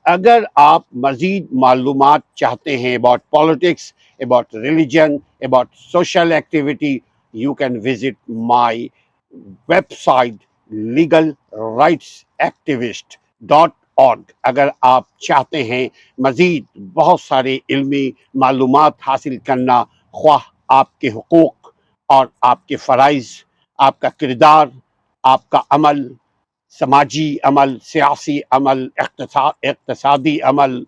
اگر آپ مزید معلومات چاہتے ہیں about politics, about religion, about social activity, you can visit my website legalrightsactivist.org. اگر آپ چاہتے ہیں مزید بہت سارے علمی معلومات حاصل کرنا، خواہ آپ کے حقوق اور آپ کے فرائض، آپ کا کردار، آپ کا عمل، سماجی عمل، سیاسی عمل، اقتصادی عمل،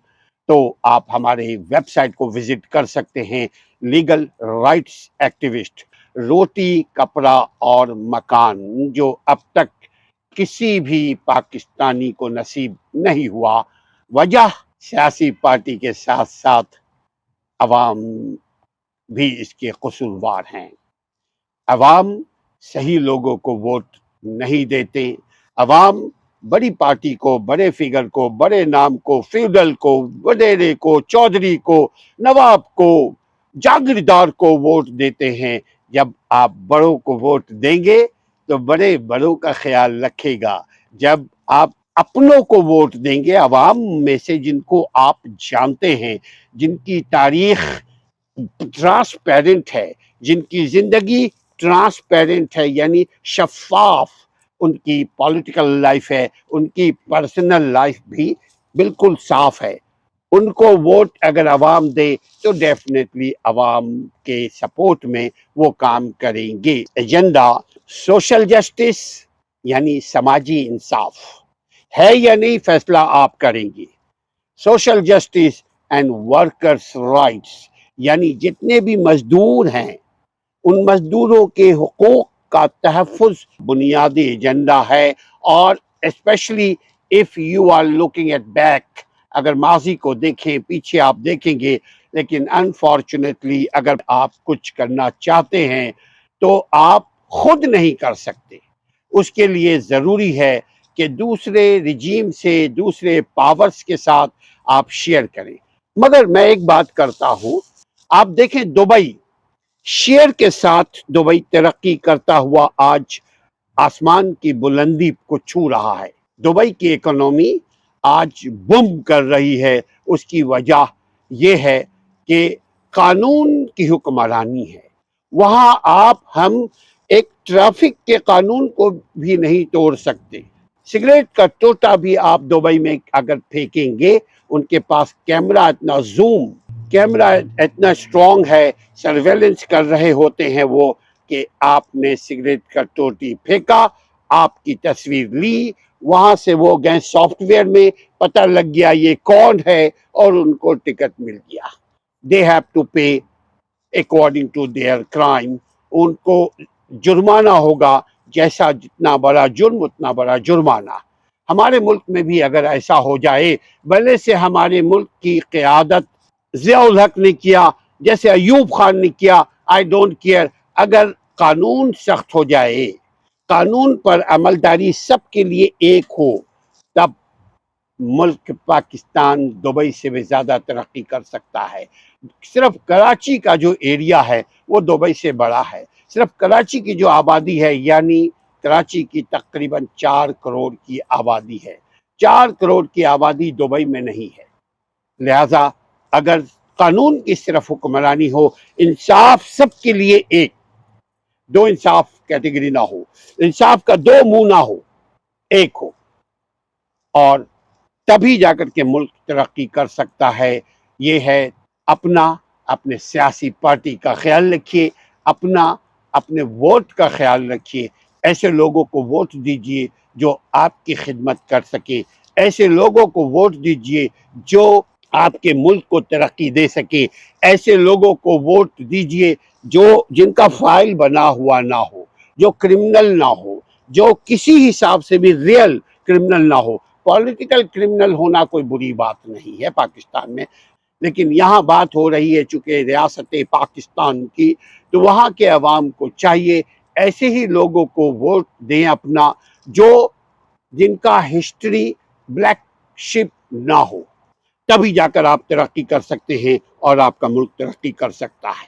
تو آپ ہمارے ویب سائٹ کو وزٹ کر سکتے ہیں لیگل رائٹس ایکٹیوسٹ۔ روٹی، کپڑا اور مکان جو اب تک کسی بھی پاکستانی کو نصیب نہیں ہوا، وجہ سیاسی پارٹی کے ساتھ ساتھ عوام بھی اس کے قصوروار ہیں۔ عوام صحیح لوگوں کو ووٹ نہیں دیتے، عوام بڑی پارٹی کو، بڑے فگر کو، بڑے نام کو، فیوڈل کو، وڈیرے کو، چودھری کو، نواب کو، جاگیردار کو ووٹ دیتے ہیں۔ جب آپ بڑوں کو ووٹ دیں گے تو بڑے بڑوں کا خیال رکھے گا۔ جب آپ اپنوں کو ووٹ دیں گے، عوام میں سے جن کو آپ جانتے ہیں، جن کی تاریخ ٹرانسپیرنٹ ہے، جن کی زندگی ٹرانسپیرنٹ ہے، یعنی شفاف ان کی پولیٹیکل لائف ہے، ان کی پرسنل لائف بھی بالکل صاف ہے، ان کو ووٹ اگر عوام دے تو ڈیفینیٹلی عوام کے سپورٹ میں وہ کام کریں گے۔ ایجنڈا سوشل جسٹس یعنی سماجی انصاف ہے یا نہیں، فیصلہ آپ کریں گے۔ Social justice and workers rights یعنی جتنے بھی مزدور ہیں، ان مزدوروں کے حقوق کا تحفظ بنیادی ایجنڈا ہے۔ اور especially if you are looking at back, اگر ماضی کو دیکھیں، پیچھے آپ دیکھیں گے، لیکن انفارچونیٹلی اگر آپ کچھ کرنا چاہتے ہیں تو آپ خود نہیں کر سکتے۔ اس کے لیے ضروری ہے کہ دوسرے رجیم سے، دوسرے پاورز کے ساتھ آپ شیئر کریں۔ مگر میں ایک بات کرتا ہوں، آپ دیکھیں دبئی، شیئر کے ساتھ دبئی ترقی کرتا ہوا آج آسمان کی بلندی کو چھو رہا ہے۔ دبئی کی اکنومی آج بوم کر رہی ہے۔ اس کی وجہ یہ ہے کہ قانون کی حکمرانی ہے۔ وہاں ہم ایک ٹریفک کے قانون کو بھی نہیں توڑ سکتے۔ سگریٹ کا ٹوٹا بھی آپ دبئی میں اگر پھینکیں گے، ان کے پاس کیمرہ اتنا اسٹرانگ ہے، سرویلنس کر رہے ہوتے ہیں وہ، کہ آپ نے سگریٹ کا ٹوٹی پھینکا، آپ کی تصویر لی، وہاں سے وہ گئے سافٹ ویئر میں، پتہ لگ گیا یہ کون ہے، اور ان کو ٹکٹ مل گیا۔ they have to pay according to their crime۔ ان کو جرمانہ ہوگا، جیسا جتنا بڑا جرم اتنا بڑا جرمانہ۔ ہمارے ملک میں بھی اگر ایسا ہو جائے، بھلے سے ہمارے ملک کی قیادت ضیاء الحق نے کیا، جیسے ایوب خان نے کیا، آئی ڈونٹ کیئر، اگر قانون سخت ہو جائے، قانون پر عملداری سب کے لیے ایک ہو، تب ملک پاکستان دبئی سے بھی زیادہ ترقی کر سکتا ہے۔ صرف کراچی کا جو ایریا ہے وہ دبئی سے بڑا ہے۔ صرف کراچی کی جو آبادی ہے، یعنی کراچی کی تقریباً 4 کروڑ کی آبادی ہے۔ 4 کروڑ کی آبادی دبئی میں نہیں ہے۔ لہذا اگر قانون کی صرف حکمرانی ہو، انصاف سب کے لیے ایک، دو انصاف کیٹیگری نہ ہو، انصاف کا 2 منہ نہ ہو، ایک ہو، اور تبھی جا کر کے ملک ترقی کر سکتا ہے۔ یہ ہے اپنے سیاسی پارٹی کا خیال رکھیے، اپنے ووٹ کا خیال رکھیے، ایسے لوگوں کو ووٹ دیجئے جو آپ کی خدمت کر سکے، ایسے لوگوں کو ووٹ دیجئے جو آپ کے ملک کو ترقی دے سکے، ایسے لوگوں کو ووٹ دیجئے جن کا فائل بنا ہوا نہ ہو، جو کرمنل نہ ہو، جو کسی حساب سے بھی ریئل کرمنل نہ ہو۔ پولیٹیکل کرمنل ہونا کوئی بری بات نہیں ہے پاکستان میں، لیکن یہاں بات ہو رہی ہے چونکہ ریاست پاکستان کی، تو وہاں کے عوام کو چاہیے ایسے ہی لوگوں کو ووٹ دیں اپنا، جن کا ہسٹری بلیک شپ نہ ہو، تبھی جا کر آپ ترقی کر سکتے ہیں اور آپ کا ملک ترقی کر سکتا ہے۔